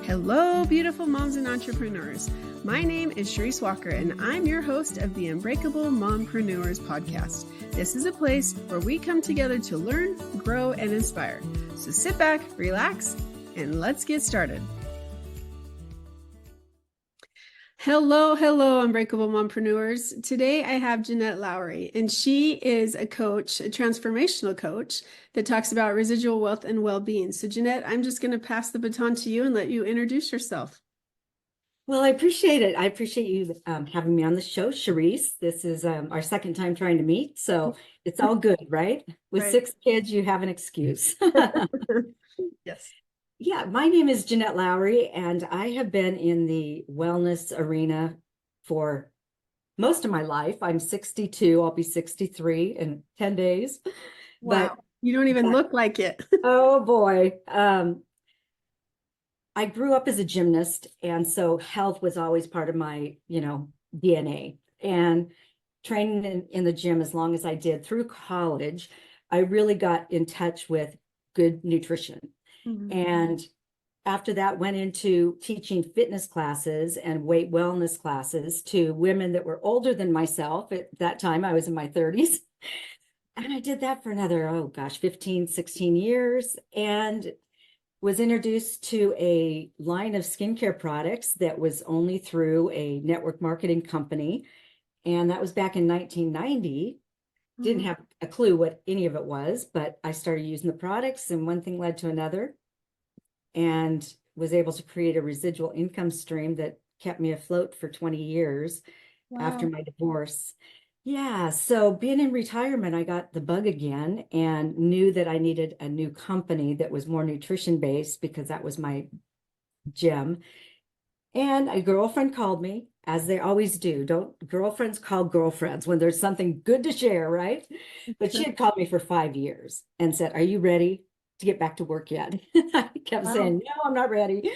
Hello, beautiful moms and entrepreneurs. My name is Charisse Walker, and I'm your host of the Unbreakable Mompreneurs podcast. This is a place where we come together to learn, grow, and inspire. So sit back, relax, and let's get started. Hello, Unbreakable Mompreneurs. Today I have Jeanette Lowry, and she is a coach, a transformational coach that talks about residual wealth and well-being. So Jeanette, I'm just going to pass the baton to you and let you introduce yourself. Well, I appreciate it. I appreciate you having me on the show, Charisse. This is our second time trying to meet, so it's all good, right? With Right. 6 kids, you have an excuse. Yes. Yeah, my name is Jeanette Lowry, and I have been in the wellness arena for most of my life. I'm 62. I'll be 63 in 10 days. Wow. You don't even look like it. Oh boy. I grew up as a gymnast, and so health was always part of my, DNA. And training in the gym as long as I did through college, I really got in touch with good nutrition. Mm-hmm. And after that, went into teaching fitness classes and weight wellness classes to women that were older than myself. At that time, I was in my 30s. And I did that for another, 15, 16 years. And was introduced to a line of skincare products that was only through a network marketing company. And that was back in 1990. Didn't have a clue what any of it was, but I started using the products, and one thing led to another, and was able to create a residual income stream that kept me afloat for 20 years. Wow. After my divorce. Yeah, so being in retirement, I got the bug again and knew that I needed a new company that was more nutrition based, because that was my gem. And a girlfriend called me, as they always do. Don't girlfriends call girlfriends when there's something good to share, right? But she had called me for 5 years and said, "Are you ready to get back to work yet?" I kept saying, "No, I'm not ready."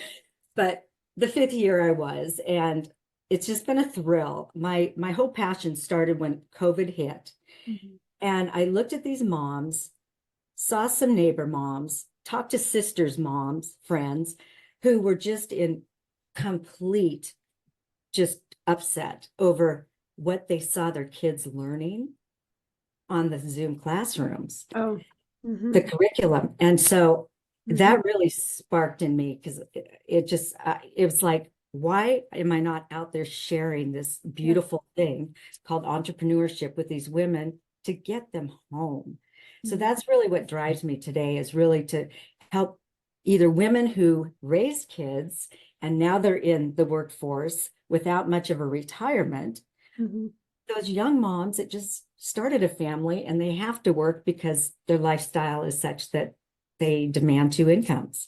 But the 5th year I was, and it's just been a thrill. My whole passion started when COVID hit. Mm-hmm. And I looked at these moms, saw some neighbor moms, talked to sisters' moms, friends, who were just in complete, just upset over what they saw their kids learning on the Zoom classrooms, the curriculum. And so that really sparked in me, because it was like, why am I not out there sharing this beautiful thing called entrepreneurship with these women to get them home? So that's really what drives me today, is really to help either women who raise kids and now they're in the workforce without much of a retirement, those young moms that just started a family and they have to work because their lifestyle is such that they demand 2 incomes.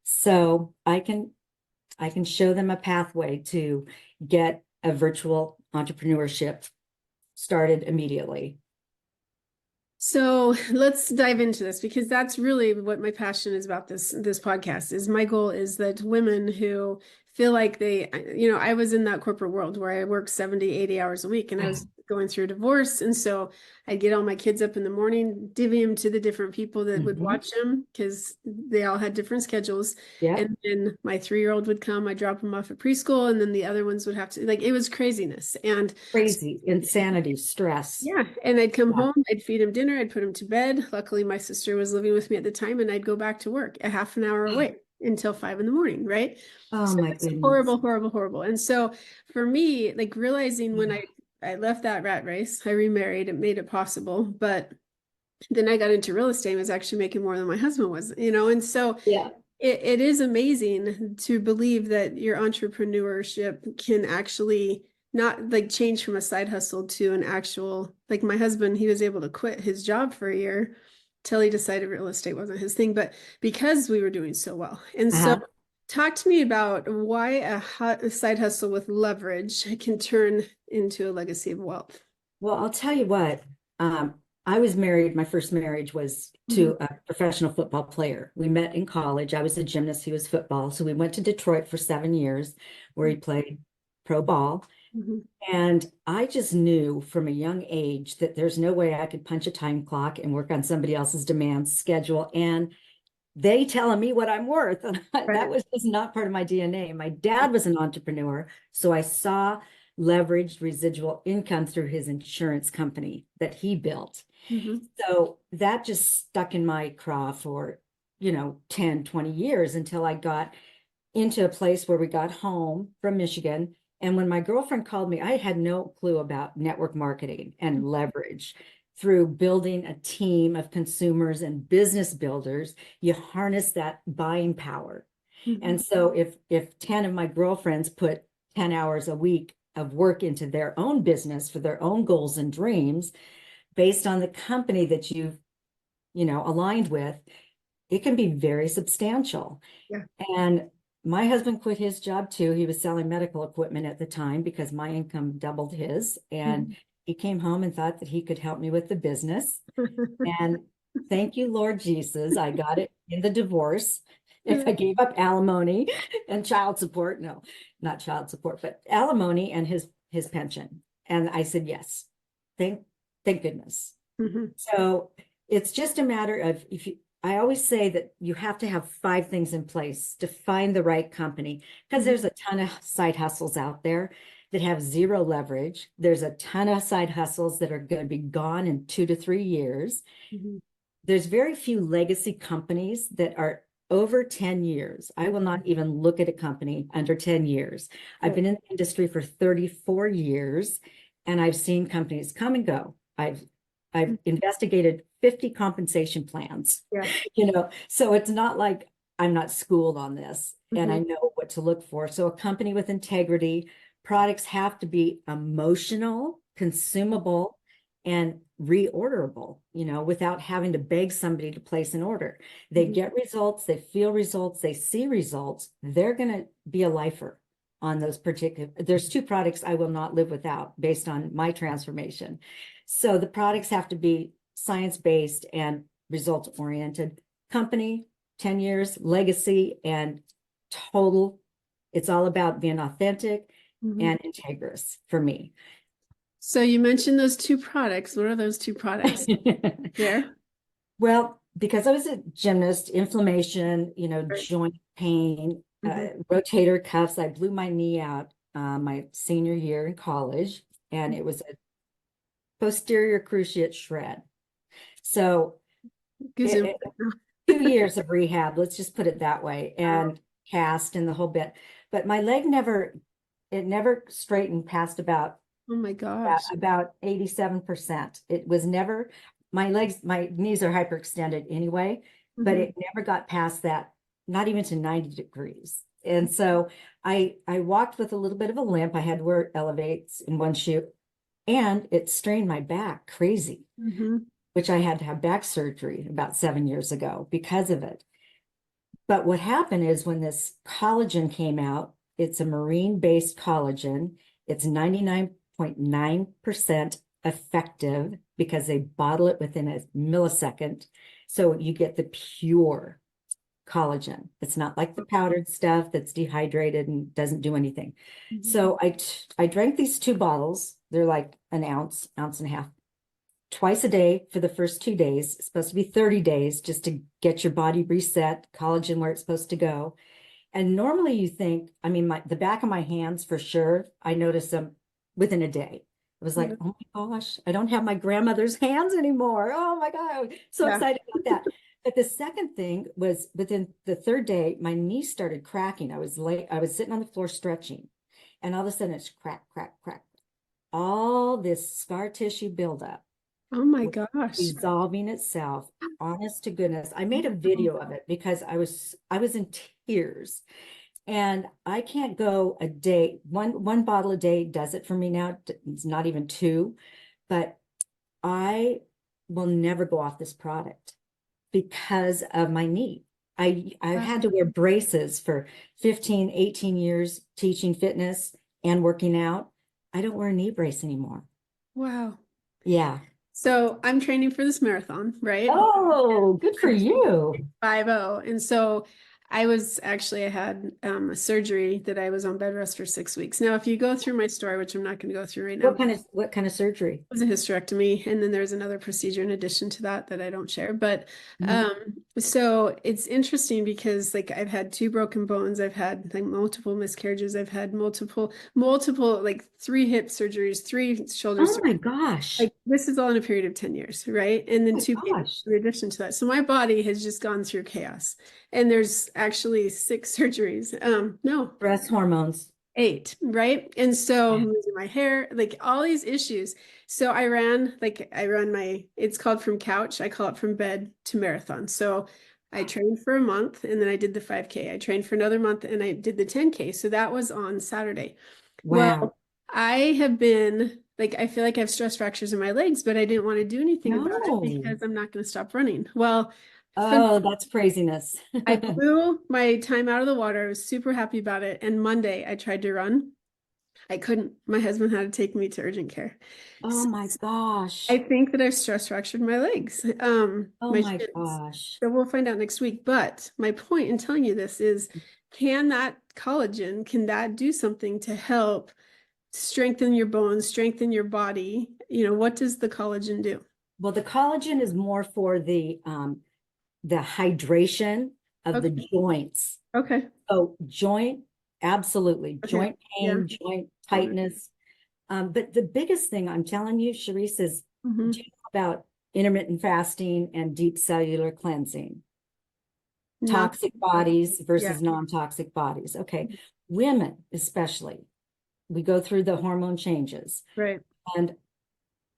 So I can show them a pathway to get a virtual entrepreneurship started immediately. So let's dive into this, because that's really what my passion is about this podcast. Is my goal is that women who feel like I was in that corporate world where I worked 70, 80 hours a week, and I was going through a divorce. And so I'd get all my kids up in the morning, divvy them to the different people that would watch them, because they all had different schedules. Yep. And then my 3-year-old would come, I'd drop him off at preschool, and then the other ones would have to, it was craziness and crazy, insanity, stress. Yeah. And I'd come home, I'd feed him dinner, I'd put him to bed. Luckily, my sister was living with me at the time, and I'd go back to work a half an hour away until 5 a.m, right? Oh, my goodness. Horrible. And so for me, realizing when I left that rat race, I remarried, it made it possible. But then I got into real estate and was actually making more than my husband was, and so it is amazing to believe that your entrepreneurship can actually not change from a side hustle to an actual, my husband, he was able to quit his job for a year till he decided real estate wasn't his thing, but because we were doing so well. And so talk to me about why a side hustle with leverage can turn into a legacy of wealth. Well, I'll tell you what, I was married. My first marriage was to a professional football player. We met in college. I was a gymnast. He was football. So we went to Detroit for 7 years, where he played pro ball. And I just knew from a young age that there's no way I could punch a time clock and work on somebody else's demand schedule and they telling me what I'm worth. And Right. that was just not part of my DNA. My dad was an entrepreneur, so I saw leveraged residual income through his insurance company that he built. Mm-hmm. So that just stuck in my craw for, 10, 20 years until I got into a place where we got home from Michigan. And when my girlfriend called me, I had no clue about network marketing and leverage. Through building a team of consumers and business builders, you harness that buying power. Mm-hmm. And so if 10 of my girlfriends put 10 hours a week of work into their own business for their own goals and dreams based on the company that you've, aligned with, it can be very substantial. Yeah. And my husband quit his job too. He was selling medical equipment at the time because my income doubled his. And he came home and thought that he could help me with the business. And thank you, Lord Jesus, I got it in the divorce. If I gave up alimony and child support, no, not child support, but alimony and his pension. And I said, yes, thank goodness. Mm-hmm. So it's just a matter of I always say that you have to have 5 things in place to find the right company, because there's a ton of side hustles out there that have zero leverage. There's a ton of side hustles that are going to be gone in 2 to 3 years. Mm-hmm. There's very few legacy companies that are over 10 years. I will not even look at a company under 10 years. I've been in the industry for 34 years, and I've seen companies come and go. I've investigated 50 compensation plans, so it's not like I'm not schooled on this and I know what to look for. So a company with integrity, products have to be emotional, consumable, and reorderable, without having to beg somebody to place an order. They get results, they feel results, they see results. They're going to be a lifer on those particular. There's 2 products I will not live without based on my transformation. So the products have to be science-based and results-oriented. Company, 10 years, legacy, and total. It's all about being authentic and integrous for me. So you mentioned those 2 products. What are those 2 products? There. Well, because I was a gymnast, inflammation, joint pain, rotator cuffs. I blew my knee out my senior year in college, and it was a posterior cruciate shred. So 2 years of rehab, let's just put it that way, and cast and the whole bit. But my leg never straightened past about, oh my gosh, about 87%. It was never, my knees are hyperextended anyway, but it never got past that, not even to 90 degrees. And so I walked with a little bit of a limp. I had to wear elevates in one shoe, and it strained my back crazy, which I had to have back surgery about 7 years ago because of it. But what happened is when this collagen came out, it's a marine-based collagen. It's 99.9% effective because they bottle it within a millisecond. So you get the pure collagen. It's not like the powdered stuff that's dehydrated and doesn't do anything. So I drank these 2 bottles. They're like an ounce and a half, twice a day for the first 2 days. It's supposed to be 30 days just to get your body reset, collagen where it's supposed to go. And normally you think, I mean, the back of my hands for sure, I noticed them within a day. It was like, oh my gosh, I don't have my grandmother's hands anymore. Oh my God, so excited about that. But the second thing was within the 3rd day, my knee started cracking. I was sitting on the floor stretching, and all of a sudden it's crack, crack, crack. All this scar tissue buildup. Oh my gosh. Resolving itself. Honest to goodness. I made a video of it because I was in tears. And I can't go a day, one bottle a day does it for me now. It's not even 2, but I will never go off this product because of my knee. I've had to wear braces for 15, 18 years teaching fitness and working out. I don't wear a knee brace anymore. Wow. Yeah. So I'm training for this marathon, right? Oh, good for you. 5-0. And so I had a surgery that I was on bed rest for 6 weeks. Now, if you go through my story, which I'm not going to go through right now. What kind of surgery? It was a hysterectomy. And then there's another procedure in addition to that I don't share. But So it's interesting because like I've had two broken bones, I've had like multiple miscarriages, I've had multiple like three hip surgeries, three shoulder Oh surgeries. my gosh. Like this is all in a period of 10 years, right? And then Oh two my babies gosh. in addition to that. So my body has just gone through chaos. And there's actually six surgeries. No, Stress hormones. eight, right? And so Yeah. I'm losing my hair, like all these issues. So I ran it's called from couch. I call it from bed to marathon. So I trained for a month and then I did the 5K. I trained for another month and I did the 10K. So that was on Saturday. Wow. Well, I have been like, I feel like I have stress fractures in my legs, but I didn't want to do anything about it No. because I'm not going to stop running. Well, Oh, that's craziness. I blew my time out of the water. I was super happy about it. And Monday I tried to run. I couldn't. My husband had to take me to urgent care. Oh So my I gosh. think that I've stress fractured my legs, Oh my my shins. gosh. So we'll find out next week. But my point in telling you this is, can that collagen, can that do something to help strengthen your bones, strengthen your body? You know, what does the collagen do? Well, the collagen is more for the hydration of the Okay. joints. Okay. Oh, joint, absolutely. Okay. Joint Yeah. pain, joint tightness. But the biggest thing I'm telling you, Charisse, is Mm-hmm. do you know about intermittent fasting and deep cellular cleansing? Not. Toxic bodies Yeah. versus non-toxic bodies. Okay. Women, especially, we go through the hormone changes, Right. and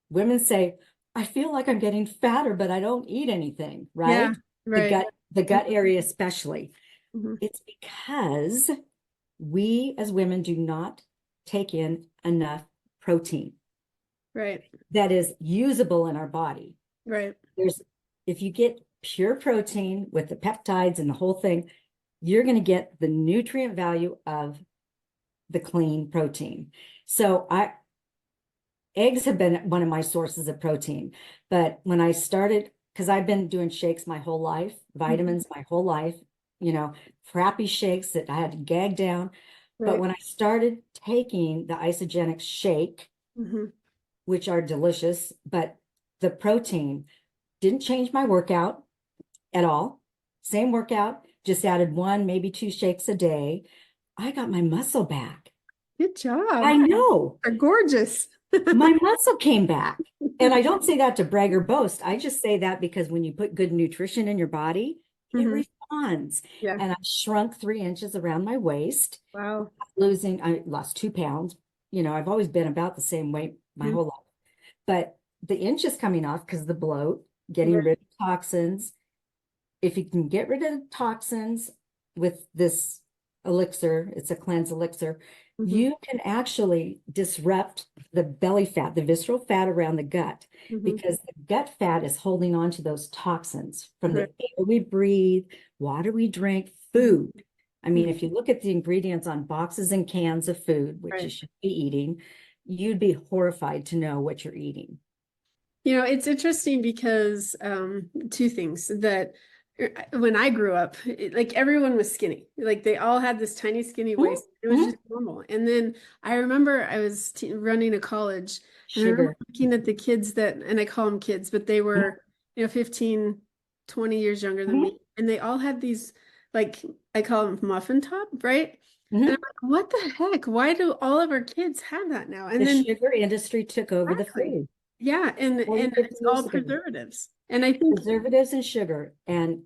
women say, I feel like I'm getting fatter, but I don't eat anything, Yeah. right? Right. The gut area, especially. Mm-hmm. It's because we as women do not take in enough protein Right. that is usable in our body. Right. There's, if you get pure protein with the peptides and the whole thing, you're going to get the nutrient value of the clean protein. So eggs have been one of my sources of protein, but when I started, because I've been doing shakes my whole life, Mm-hmm. vitamins my whole life, crappy shakes that I had to gag down. But Right. when I started taking the isogenic shake, Mm-hmm. which are delicious, but the protein didn't change my workout at all. Same workout, just added one, maybe two shakes a day. I got my muscle back. Good job. I know. They're gorgeous. My muscle came back. And I don't say that to brag or boast. I just say that because when you put good nutrition in your body, it Mm-hmm. responds. Yeah. And I shrunk 3 inches around my waist, Wow. I lost 2 pounds. I've always been about the same weight my Mhm. whole life. But the inches coming off because of the bloat, getting Right. rid of toxins. If you can get rid of toxins with this elixir, it's a cleanse elixir, Mm-hmm. you can actually disrupt the belly fat, the visceral fat around the gut, Mm-hmm. because the gut fat is holding on to those toxins from the Right. air we breathe, water we drink, Mm-hmm. food. I mean, if you look at the ingredients on boxes and cans of food, which you Right. should be eating, you'd be horrified to know what you're eating. You know, it's interesting because two things that when I grew up, like everyone was skinny. Like they all had this tiny skinny Mhm, waist. It was mhm. just normal. And then I remember I was running a college and I remember Sugar. looking at the kids that, and I call them kids, but they Mhm, were, 15, 20 years younger than mhm, me. And they all had these, like, I call them muffin top, right? And I'm mhm. like, what the heck? Why do all of our kids have that now? And The then sugar industry took over the exactly. food Yeah, and 40, and 50 it's all years ago. preservatives. And I think Preservatives and sugar. And,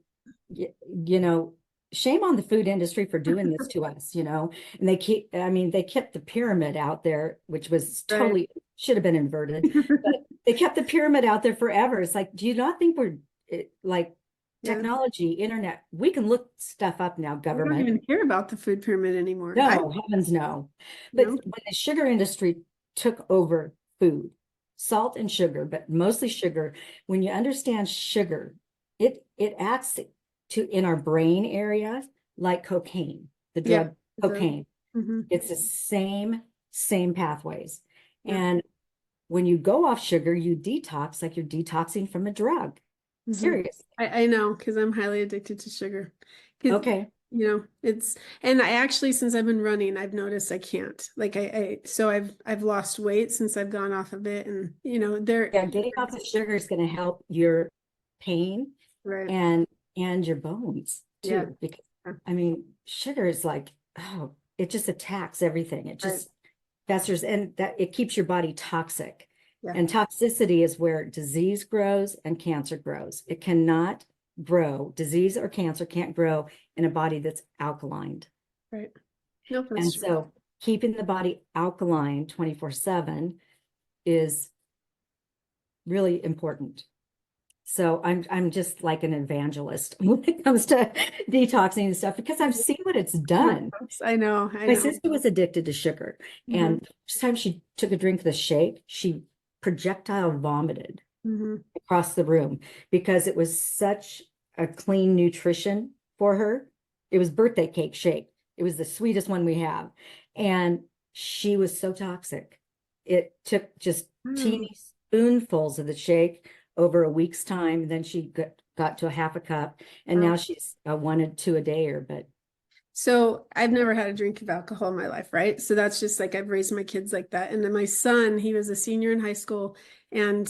you know, shame on the food industry for doing this to us, And they kept the pyramid out there, which was right. totally, should have been inverted, but they kept the pyramid out there forever. It's like, do you not think like Yeah. technology, internet, we can look stuff up now, We don't government. even hear about the food pyramid anymore. No, heavens no. But No. when the sugar industry took over food, salt and sugar, but mostly sugar, when you understand sugar, it acts in our brain area like cocaine, the Yeah, drug it does. cocaine. Mm-hmm. It's the same pathways. Yeah. And when you go off sugar, you detox like you're detoxing from a drug. Mm-hmm. Serious. I know because I'm highly addicted to sugar. Because Okay. it's and I actually since I've been running, I've noticed I can't. Like so I've lost weight since I've gone off of it. And there Yeah, getting off of sugar is going to help your pain right. and and your bones Yeah. too. Because I mean, sugar is like, oh, it just attacks everything. It Right. just festers, and that it keeps your body toxic. Yeah. And toxicity is where disease grows and cancer grows. It cannot grow, disease or cancer can't grow in a body that's alkaline. Right. No, And that's true. so keeping the body alkaline 24/7 is really important. So I'm just like an evangelist when it comes to detoxing and stuff, because I've seen what it's done. I know. I My know. sister was addicted to sugar, Mm-hmm. and the first time she took a drink of the shake, she projectile vomited Mm-hmm. across the room because it was such a clean nutrition for her. It was birthday cake shake. It was the sweetest one we have. And she was so toxic. It took just teeny spoonfuls of the shake over a week's time. Then she got to a half a cup, and now she's wanted 2 a day or, but So I've never had a drink of alcohol in my life, right? So that's just like I've raised my kids like that. And then my son, he was a senior in high school, and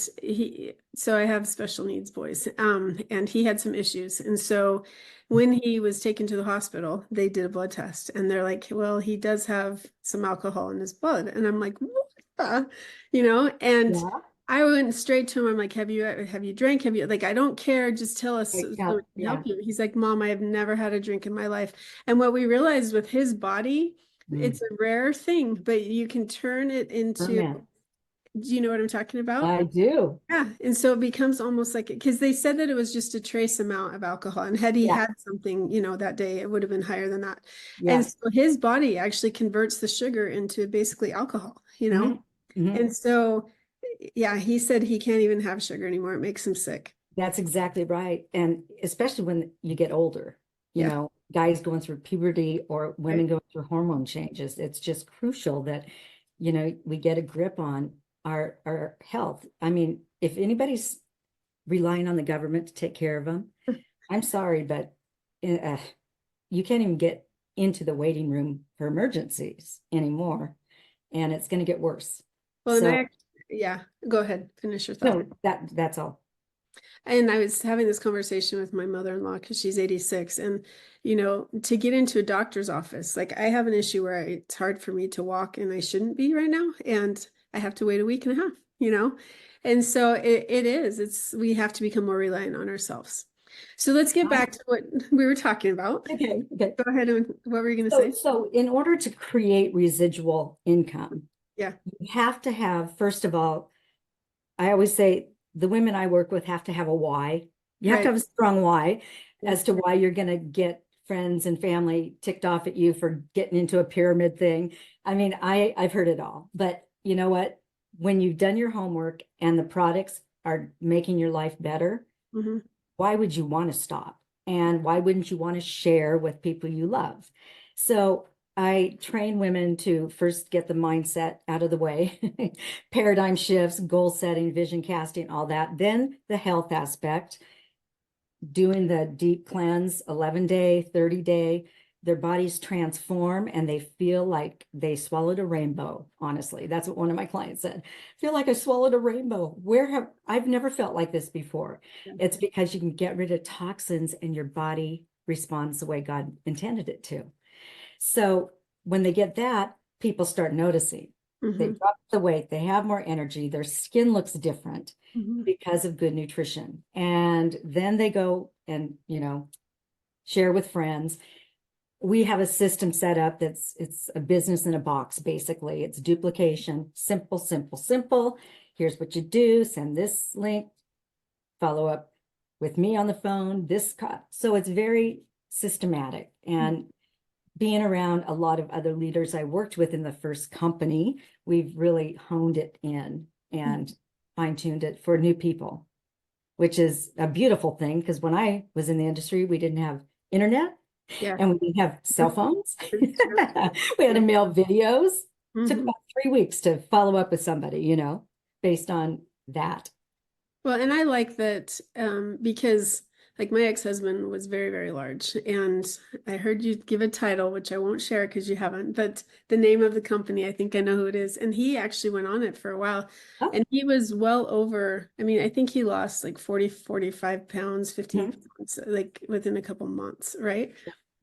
so I have special needs boys, and he had some issues. And so when he was taken to the hospital, they did a blood test, and they're like, well, he does have some alcohol in his blood. And I'm like, what the? And yeah, I went straight to him. I'm like, have you drank? Have you, like, I don't care. Just tell us so we can yeah. help you. He's like, Mom, I have never had a drink in my life. And what we realized with his body, it's a rare thing, but you can turn it into, Ferment. do you know what I'm talking about? I do. Yeah. And so it becomes almost like, because they said that it was just a trace amount of alcohol. And had he Yeah, had something, that day, it would have been higher than that. And yeah. so his body actually converts the sugar into basically alcohol. And so, yeah, he said he can't even have sugar anymore. It makes him sick. That's exactly right. And especially when you get older, Yeah. guys going through puberty or women Right. going through hormone changes, it's just crucial that, we get a grip on our health. I mean, if anybody's relying on the government to take care of them, I'm sorry, but uh, you can't even get into the waiting room for emergencies anymore, and it's going to get worse. Well, and So, yeah, go ahead, finish your thought. no, that's all. And I was having this conversation with my mother-in-law because she's 86. And, to get into a doctor's office, like I have an issue where it's hard for me to walk and I shouldn't be right now. And I have to wait a week and a half. And so we have to become more reliant on ourselves. So let's get back to what we were talking about. Okay. Go ahead. And what were you going to say? So in order to create residual income, Yeah. you have to have, first of all, I always say the women I work with have to have a why. You have to have a strong why as to why you're going to get friends and family ticked off at you for getting into a pyramid thing. I mean, I've heard it all, but you know what? When you've done your homework and the products are making your life better, why would you want to stop? And why wouldn't you want to share with people you love? So I train women to first get the mindset out of the way, paradigm shifts, goal setting, vision casting, all that. Then the health aspect, doing the deep cleanse, 11-day, 30-day, their bodies transform and they feel like they swallowed a rainbow. Honestly, that's what one of my clients said. Feel like I swallowed a rainbow. I've never felt like this before. Yeah. It's because you can get rid of toxins and your body responds the way God intended it to. So when they get that, people start noticing. They drop the weight, they have more energy, their skin looks different because of good nutrition. And then they go and, share with friends. We have a system set up it's a business in a box, basically. It's duplication, simple, simple, simple. Here's what you do, send this link, follow up with me on the phone, so it's very systematic. And being around a lot of other leaders I worked with in the first company, we've really honed it in and fine-tuned it for new people, which is a beautiful thing because when I was in the industry, we didn't have internet. Yeah. And we didn't have cell phones. We had to mail videos. Took about 3 weeks to follow up with somebody, based on that. Well, and I like that because like my ex-husband was very, very large. And I heard you give a title, which I won't share because you haven't, but the name of the company, I think I know who it is. And he actually went on it for a while. Oh, And he was well over, I mean, I think he lost like 40, 45 pounds, 50 mhm. pounds, like within a couple months, right?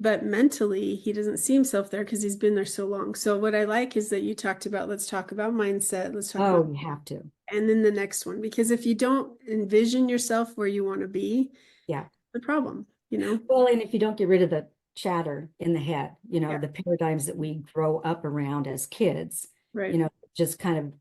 But mentally, he doesn't see himself there because he's been there so long. So what I like is that you talked about, let's talk about mindset, let's talk about, Oh, you have to. and then the next one, because if you don't envision yourself where you want to be, Yeah. the problem, you know? Well, and if you don't get rid of the chatter in the head, Yeah, the paradigms that we grow up around as kids, right. just kind of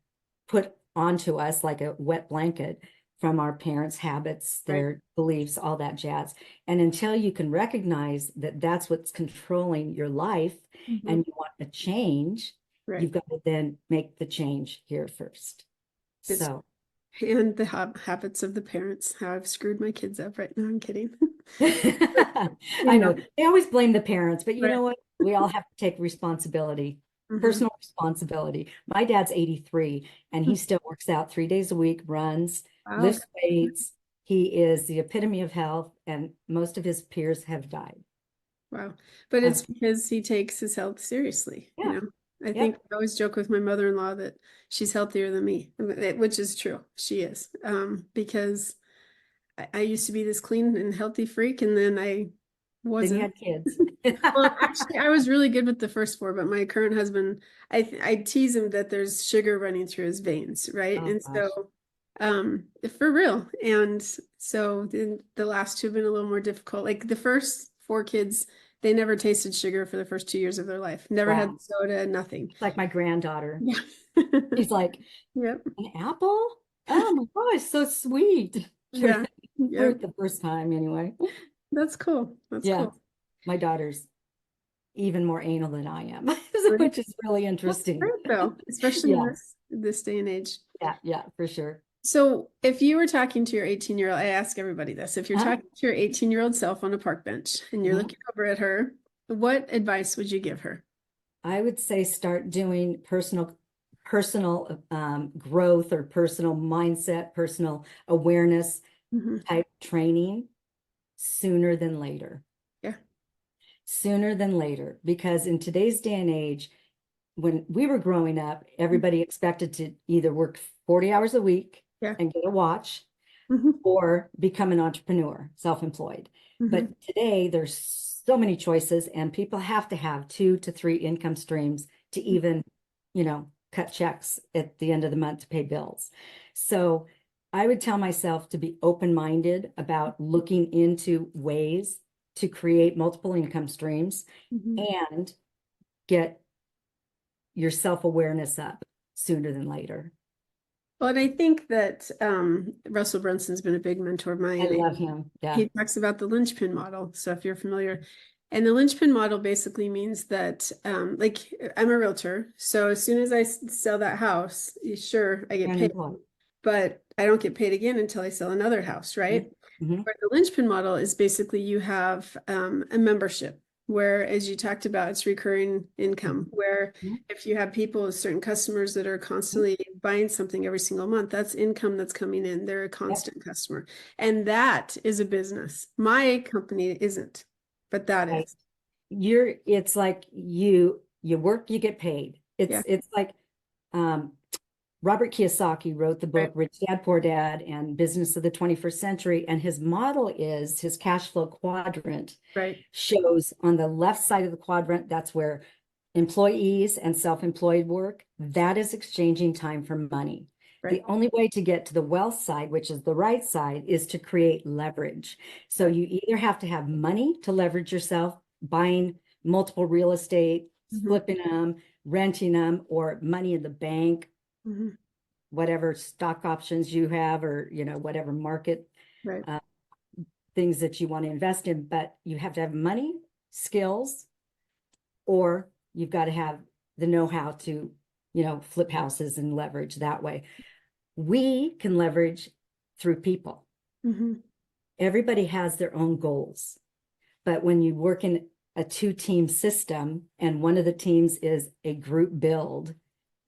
put onto us like a wet blanket from our parents' habits, Right. their beliefs, all that jazz. And until you can recognize that that's what's controlling your life Mhm. and you want a change, Right. you've got to then make the change here first. It's So and the habits of the parents, how I've screwed my kids up right now. I'm kidding. You I know, know they always blame the parents, but you right. know what? We all have to take responsibility, Hmm. personal responsibility. My dad's 83 and he still works out 3 days a week, runs, Wow. lifts weights. He is the epitome of health, and most of his peers have died. Wow. But Um, it's because he takes his health seriously, you yeah, know. I think yep. I always joke with my mother-in-law that she's healthier than me, which is true. She is. Because I used to be this clean and healthy freak, and then I Then you wasn't. had kids. Well, actually, I was really good with the first four, but my current husband, I tease him that there's sugar running through his veins, right? Oh And gosh. so, for real. And so the last two have been a little more difficult. Like the first four kids, they never tasted sugar for the first 2 years of their life. Never had Wow. soda, nothing. Like my granddaughter. Yeah. She's like, Yep. an apple? Oh my gosh, so sweet. Yeah. Yep. Fruit the first time anyway. That's cool. That's Yeah. cool. My daughter's even more anal than I am, Right. which is really That's interesting. great though, especially in Yeah, this day and age. yeah, for sure. So if you were talking to your 18-year-old, I ask everybody this, if you're Huh? talking to your 18-year-old self on a park bench and you're Mhm. looking over at her, what advice would you give her? I would say start doing personal growth or personal mindset, personal awareness Hmm. type training sooner than later. Yeah. Sooner than later, because in today's day and age, when we were growing up, everybody expected to either work 40 hours a week Yeah. and get a watch Hmm. or become an entrepreneur, self-employed. Hmm. But today there's so many choices and people have to have 2 to 3 income streams to even, cut checks at the end of the month to pay bills. So I would tell myself to be open-minded about looking into ways to create multiple income streams Hmm. and get your self-awareness up sooner than later. Well, and I think that Russell Brunson's been a big mentor of I mine. love him. Yeah. He talks about the linchpin model. So if you're familiar, and the linchpin model basically means that, like, I'm a realtor. So as soon as I sell that house, sure, I get paid, Unemployed. but I don't get paid again until I sell another house, right? Mm-hmm. Where the linchpin model is basically you have a membership where, as you talked about, it's recurring income, where Mm-hmm. if you have people, certain customers that are constantly buying something every single month, that's income that's coming in. They're a Yep. constant customer. And that is a business. My company isn't, but that Right. is. It's like you work, you get paid. Yeah. It's like um Robert Kiyosaki wrote the Right. book Rich Dad Poor Dad and Business of the 21st Century, and his model is his cash flow quadrant Right. shows on the left side of the quadrant, that's where employees and self-employed work. That is exchanging time for money. Right. The only way to get to the wealth side, which is the right side, is to create leverage. So Right. you either have to have money to leverage yourself, buying multiple real estate, Hmm. flipping them, renting them, or money in the bank, Hmm. whatever stock options you have, or whatever market Right. uh, things that you want to invest in. But you have to have money, skills, or you've got to have the know-how to flip houses and leverage that way. We can leverage through people. Hmm. Everybody has their own goals, but when you work in a 2-team system and one of the teams is a group build,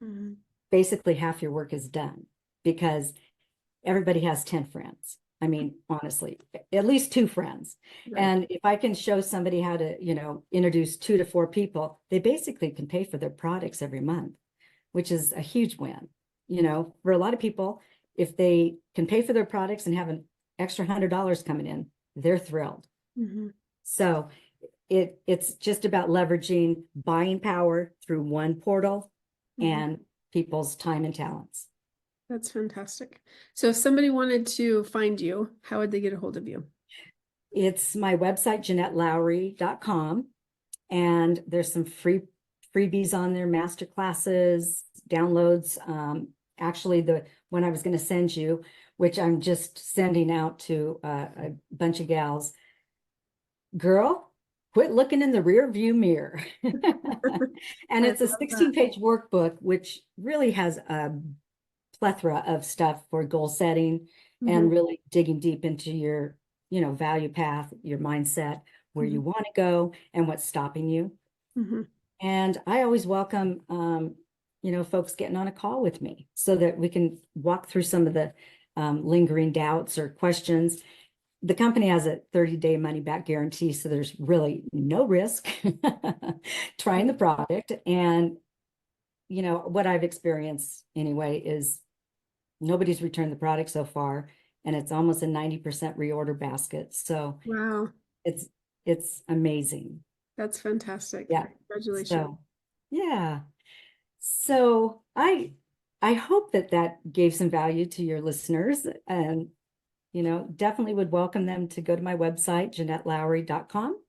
Hmm. basically half your work is done because everybody has 10 friends. I mean, honestly, at least 2 friends. Right. And if I can show somebody how to, introduce 2 to 4 people, they basically can pay for their products every month, which is a huge win. For a lot of people, if they can pay for their products and have an extra $100 coming in, they're thrilled. Mhm. So it's just about leveraging buying power through one portal Mhm. and people's time and talents. That's fantastic. So if somebody wanted to find you, how would they get a hold of you? It's my website, JeanetteLowry.com, and there's some freebies on there, master classes, downloads. Actually, the one I was going to send you, which I'm just sending out to a bunch of gals. Girl, quit looking in the rear view mirror. And I it's a love that. 16-page workbook, which really has a plethora of stuff for goal setting Mhm. and really digging deep into your, value path, your mindset, where you Mhm. want to go and what's stopping you. Mhm. And I always welcome, folks getting on a call with me so that we can walk through some of the lingering doubts or questions. The company has a 30-day money back guarantee, so there's really no risk trying the product. And, what I've experienced anyway is nobody's returned the product so far, and it's almost a 90% reorder basket. So Wow, it's it's amazing. that's fantastic. Yeah. Congratulations. So yeah. So I hope that that gave some value to your listeners, and definitely would welcome them to go to my website, JeanetteLowry.com,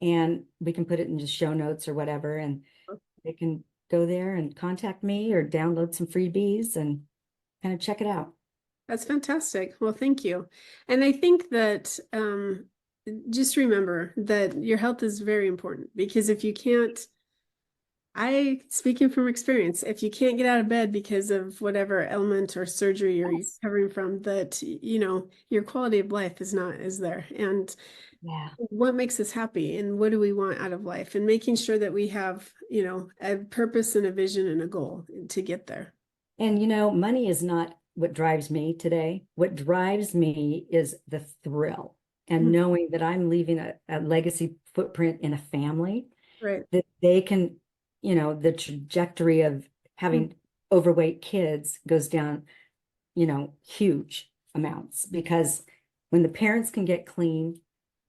and we can put it in the show notes or whatever, and they can go there and contact me or download some freebies and kind of check it out. That's fantastic. Well, thank you. And I think that just remember that your health is very important, because if you can't, speaking from experience, if you can't get out of bed because of whatever ailment or surgery you're Yes. recovering from, that, your quality of life is there. And Yeah. what makes us happy and what do we want out of life, and making sure that we have, a purpose and a vision and a goal to get there. And money is not what drives me today. What drives me is the thrill and Mhm. knowing that I'm leaving a legacy footprint in a family Right. that they can, the trajectory of Mhm. having overweight kids goes down, huge amounts, because when the parents can get clean,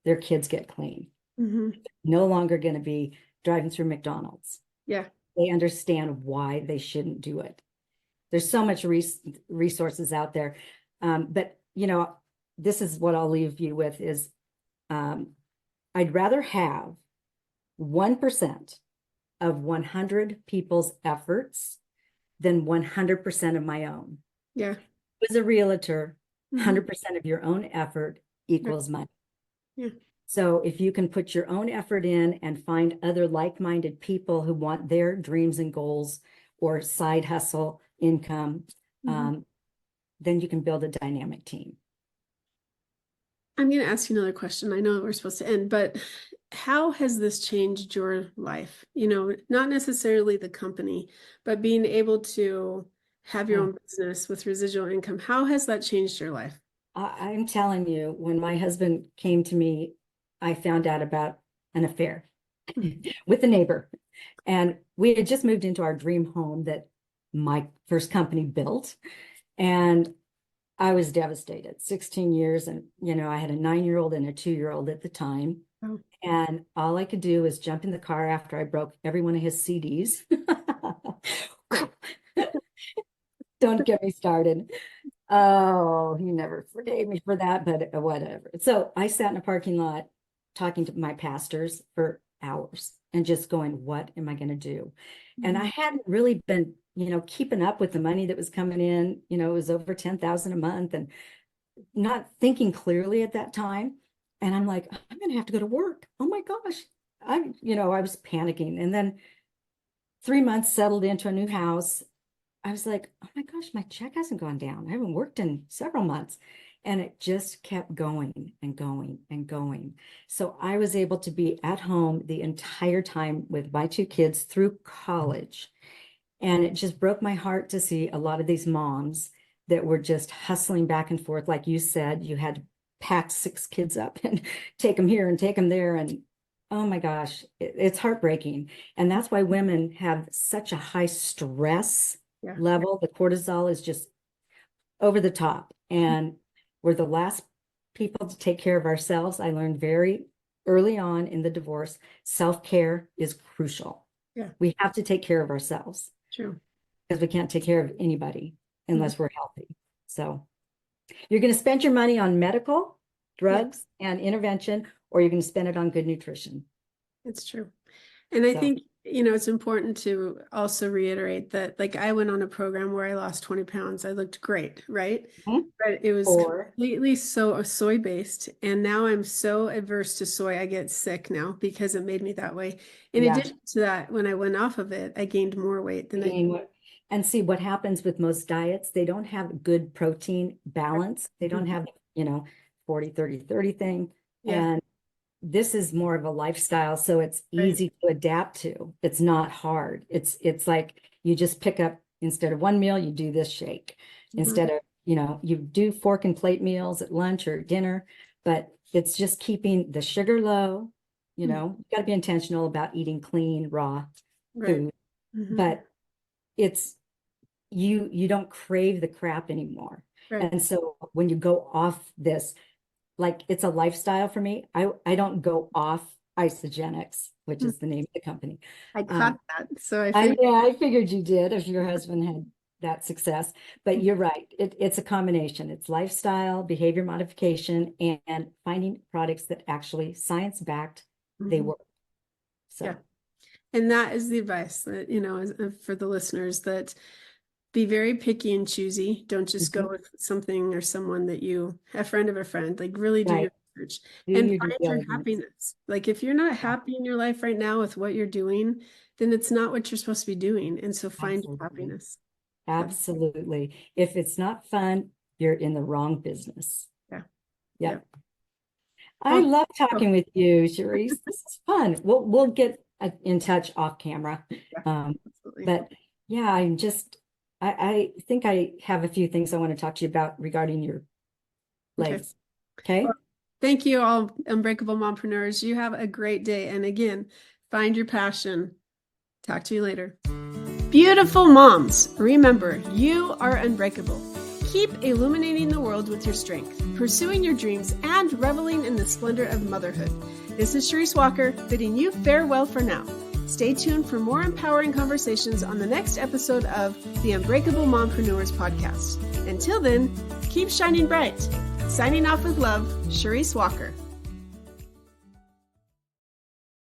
their kids get clean. Mhm. No longer going to be driving through McDonald's. Yeah. They understand why they shouldn't do it. There's so much resources out there. But, this is what I'll leave you with is um, I'd rather have 1% of 100 people's efforts than 100% of my own. Yeah. As a realtor, Mhm. 100% of your own effort Right. equals money. Yeah. So if you can put your own effort in and find other like-minded people who want their dreams and goals or side hustle income, Mhm. um, then you can build a dynamic team. I'm going to ask you another question. I know we're supposed to end, but how has this changed your life? Not necessarily the company, but being able to have your Oh, own business with residual income. How has that changed your life? I'm telling you, when my husband came to me, I found out about an affair with a neighbor. And we had just moved into our dream home that my first company built. And I was devastated. 16 years. And, I had a 9-year-old and a 2-year-old at the time. Oh. And all I could do was jump in the car after I broke every one of his CDs. Don't get me started. Oh, he never forgave me for that, but whatever. So I sat in a parking lot talking to my pastors for hours and just going, what am I going to do? And I Mhm. hadn't really been, keeping up with the money that was coming in. It was over 10,000 a month, and not thinking clearly at that time. And I'm like, I'm going to have to go to work. Oh my gosh. I was panicking. And then 3 months settled into a new house. I was like, oh my gosh, my check hasn't gone down. I haven't worked in several months. And it just kept going and going and going. So I was able to be at home the entire time with my 2 kids through college. And it just broke my heart to see a lot of these moms that were just hustling back and forth. Like you said, you had to pack 6 kids up and take them here and take them there. And oh my gosh, it's heartbreaking. And that's why women have such a high stress level. The cortisol is just over the top. And we're the last people to take care of ourselves. I learned very early on in the divorce, self-care is crucial. Yeah. We have to take care of ourselves. True. Because we can't take care of anybody unless we're healthy. So you're going to spend your money on medical, drugs, and intervention, or you're going to spend it on good nutrition. It's true. And I think, it's important to also reiterate that, like, I went on a program where I lost 20 pounds. I looked great, right? But it was completely soy-based. And now I'm so adverse to soy, I get sick now because it made me that way. In addition to that, when I went off of it, I gained more weight than And see what happens with most diets, they don't have good protein balance. They don't have, 40, 30, 30 thing. And this is more of a lifestyle. So it's easy to adapt to. It's not hard. It's like you just pick up, instead of one meal, you do this shake. Instead of, you do fork and plate meals at lunch or dinner, but it's just keeping the sugar low. You got to be intentional about eating clean, raw food, but it's, you don't crave the crap anymore. And so when you go off this, like, it's a lifestyle for me. I don't go off Isogenics, which is the name of the company. I caught that. So I figured you did if your husband had that success. But you're right. It's a combination. It's lifestyle, behavior modification, and finding products that actually science-backed, they work. So, and that is the advice that, for the listeners, that be very picky and choosy. Don't just go with something or someone that a friend of a friend, like, really do your research and find your happiness. Like, if you're not happy in your life right now with what you're doing, then it's not what you're supposed to be doing. And so find your happiness. Absolutely. If it's not fun, you're in the wrong business. Yeah. I love talking with you, Charisse. This is fun. We'll get in touch off camera. But yeah, I think I have a few things I want to talk to you about regarding your legs. Okay. Well, thank you, all Unbreakable Mompreneurs. You have a great day. And again, find your passion. Talk to you later. Beautiful moms, remember, you are unbreakable. Keep illuminating the world with your strength, pursuing your dreams, and reveling in the splendor of motherhood. This is Charisse Walker, bidding you farewell for now. Stay tuned for more empowering conversations on the next episode of the Unbreakable Mompreneurs podcast. Until then, keep shining bright. Signing off with love, Charisse Walker.